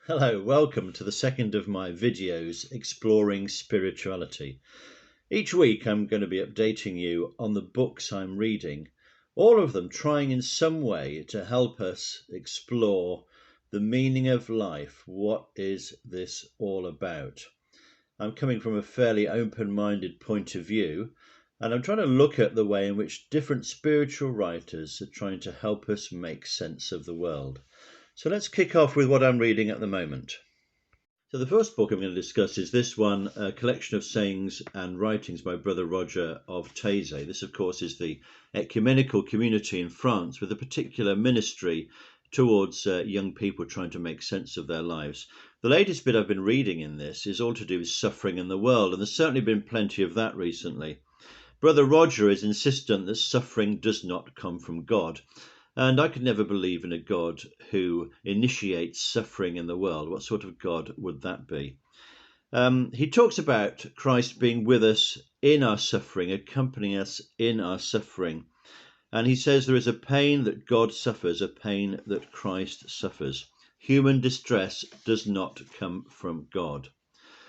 Hello, welcome to the second of my videos exploring spirituality. Each week I'm going to be updating you on the books I'm reading, all of them trying in some way to help us explore the meaning of life. What is this all about? I'm coming from a fairly open-minded point of view, and I'm trying to look at the way in which different spiritual writers are trying to help us make sense of the world. So let's kick off with what I'm reading at the moment. So the first book I'm going to discuss is this one, a collection of sayings and writings by Brother Roger of Taizé. This, of course, is the ecumenical community in France with a particular ministry towards young people trying to make sense of their lives. The latest bit I've been reading in this is all to do with suffering in the world, and there's certainly been plenty of that recently. Brother Roger is insistent that suffering does not come from God. And I could never believe in a God who initiates suffering in the world. What sort of God would that be? He talks about Christ being with us in our suffering, accompanying us in our suffering. And he says there is a pain that God suffers, a pain that Christ suffers. Human distress does not come from God.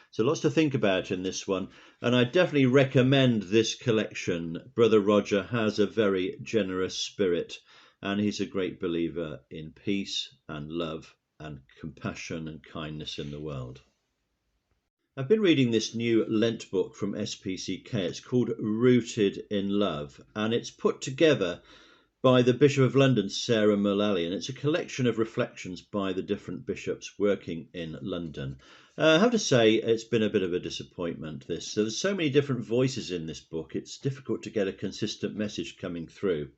So lots to think about in this one. And I definitely recommend this collection. Brother Roger has a very generous spirit. And he's a great believer in peace and love and compassion and kindness in the world. I've been reading this new Lent book from SPCK. It's called Rooted in Love, and it's put together by the Bishop of London, Sarah Mullally, and it's a collection of reflections by the different bishops working in London. I have to say it's been a bit of a disappointment, this. So there's so many different voices in this book, it's difficult to get a consistent message coming through.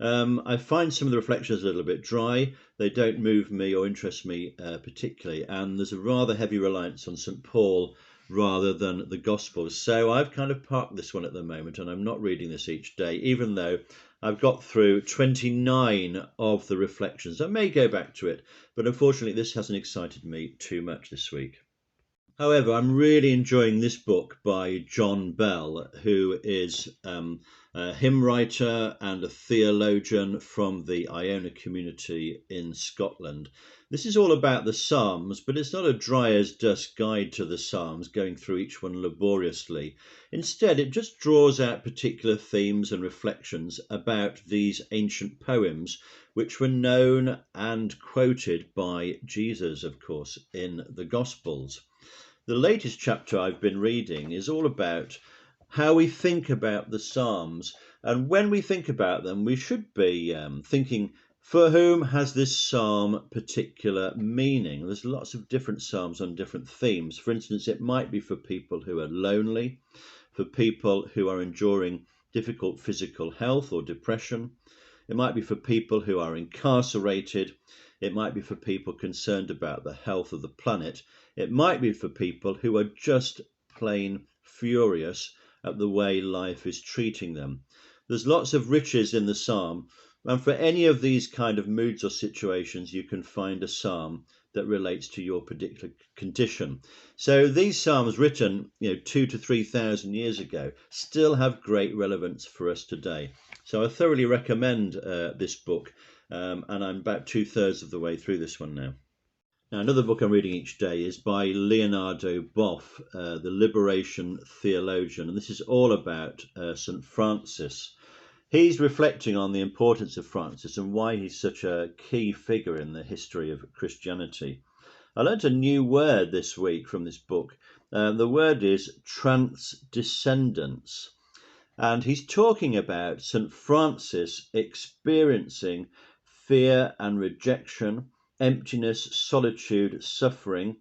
I find some of the reflections a little bit dry. They don't move me or interest me particularly, and there's a rather heavy reliance on St. Paul rather than the Gospels. So I've kind of parked this one at the moment, and I'm not reading this each day, even though I've got through 29 of the reflections. I may go back to it, but unfortunately this hasn't excited me too much this week. However, I'm really enjoying this book by John Bell, who is a hymn writer and a theologian from the Iona community in Scotland. This is all about the Psalms, but it's not a dry as dust guide to the Psalms, going through each one laboriously. Instead, it just draws out particular themes and reflections about these ancient poems, which were known and quoted by Jesus, of course, in the Gospels. The latest chapter I've been reading is all about how we think about the Psalms. And when we think about them, we should be thinking, for whom has this psalm particular meaning? There's lots of different psalms on different themes. For instance, it might be for people who are lonely, for people who are enduring difficult physical health or depression. It might be for people who are incarcerated. It might be for people concerned about the health of the planet. It might be for people who are just plain furious at the way life is treating them. There's lots of riches in the psalm, and for any of these kind of moods or situations, you can find a psalm that relates to your particular condition. So these psalms written, 2,000 to 3,000 years ago still have great relevance for us today. So I thoroughly recommend this book, and I'm about 2/3 of the way through this one now. Now, another book I'm reading each day is by Leonardo Boff, the Liberation Theologian, and this is all about St. Francis. He's reflecting on the importance of Francis and why he's such a key figure in the history of Christianity. I learnt a new word this week from this book. The word is transcendence, and he's talking about St. Francis experiencing fear and rejection, emptiness, solitude, suffering,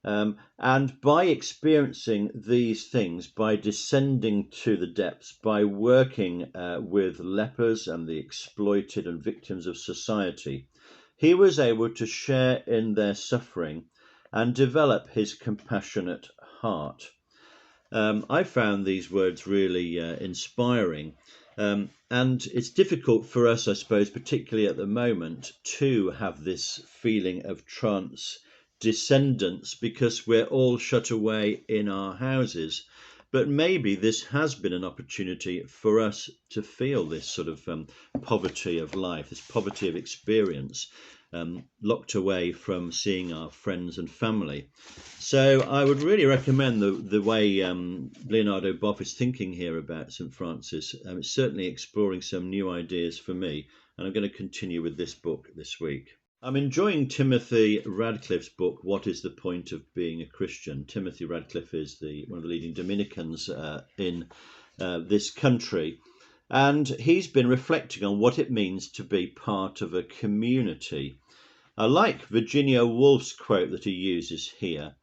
and by experiencing these things, by descending to the depths, by working with lepers and the exploited and victims of society, he was able to share in their suffering and develop his compassionate heart. I found these words really inspiring. And it's difficult for us, I suppose, particularly at the moment, to have this feeling of transcendence because we're all shut away in our houses. But maybe this has been an opportunity for us to feel this sort of poverty of life, this poverty of experience. locked away from seeing our friends and family. So I would really recommend the way Leonardo Boff is thinking here about St. Francis. It's certainly exploring some new ideas for me, and I'm going to continue with this book this week. I'm enjoying Timothy Radcliffe's book, What is the Point of Being a Christian? Timothy Radcliffe is one of the leading Dominicans in this country. And he's been reflecting on what it means to be part of a community. I like Virginia Woolf's quote that he uses here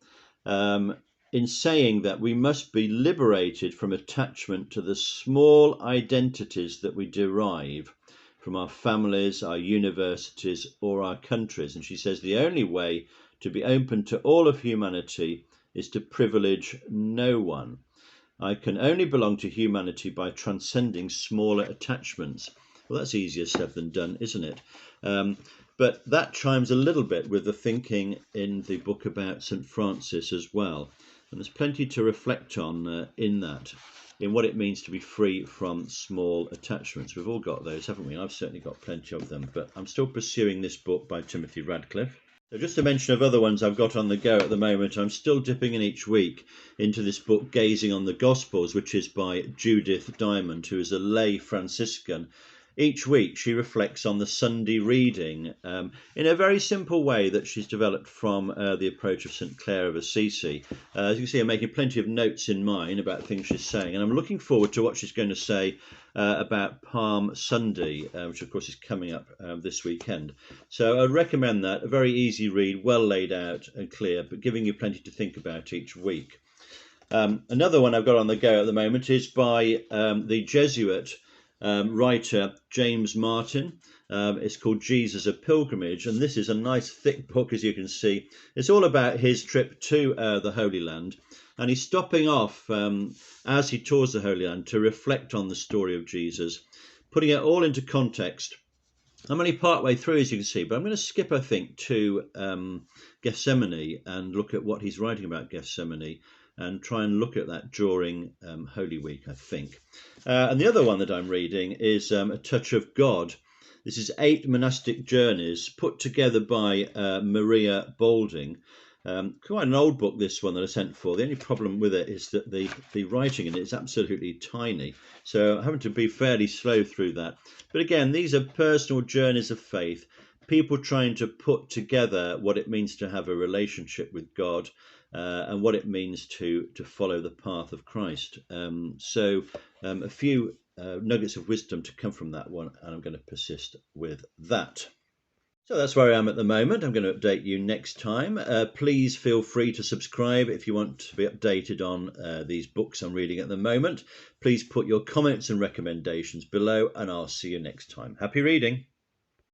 in saying that we must be liberated from attachment to the small identities that we derive from our families, our universities, or our countries. And she says the only way to be open to all of humanity is to privilege no one. I can only belong to humanity by transcending smaller attachments. Well, that's easier said than done, isn't it? But that chimes a little bit with the thinking in the book about St. Francis as well. And there's plenty to reflect on in that, in what it means to be free from small attachments. We've all got those, haven't we? I've certainly got plenty of them, but I'm still pursuing this book by Timothy Radcliffe. So just a mention of other ones I've got on the go at the moment. I'm still dipping in each week into this book, Gazing on the Gospels, which is by Judith Dimond, who is a lay Franciscan. Each week she reflects on the Sunday reading in a very simple way that she's developed from the approach of St. Clare of Assisi. As you can see, I'm making plenty of notes in mine about things she's saying, and I'm looking forward to what she's going to say about Palm Sunday, which of course is coming up this weekend. So I'd recommend that. A very easy read, well laid out and clear, but giving you plenty to think about each week. Another one I've got on the go at the moment is by the Jesuit writer James Martin. It's called Jesus, a Pilgrimage, and this is a nice thick book, as you can see. It's all about his trip to the Holy Land, and he's stopping off as he tours the Holy Land to reflect on the story of Jesus, putting it all into context. I'm only part way through, as you can see, but I'm going to skip, I think, to Gethsemane and look at what he's writing about Gethsemane and try and look at that during Holy Week, I think. And the other one that I'm reading is A Touch of God. This is 8 monastic journeys put together by Maria Boulding. Quite an old book, this one that I sent for. The only problem with it is that the writing in it is absolutely tiny, so I'm having to be fairly slow through that. But again, these are personal journeys of faith, people trying to put together what it means to have a relationship with God and what it means to follow the path of Christ. A few nuggets of wisdom to come from that one, and I'm going to persist with that. So that's where I am at the moment. I'm going to update you next time. Please feel free to subscribe if you want to be updated on these books I'm reading at the moment. Please put your comments and recommendations below, and I'll see you next time. Happy reading.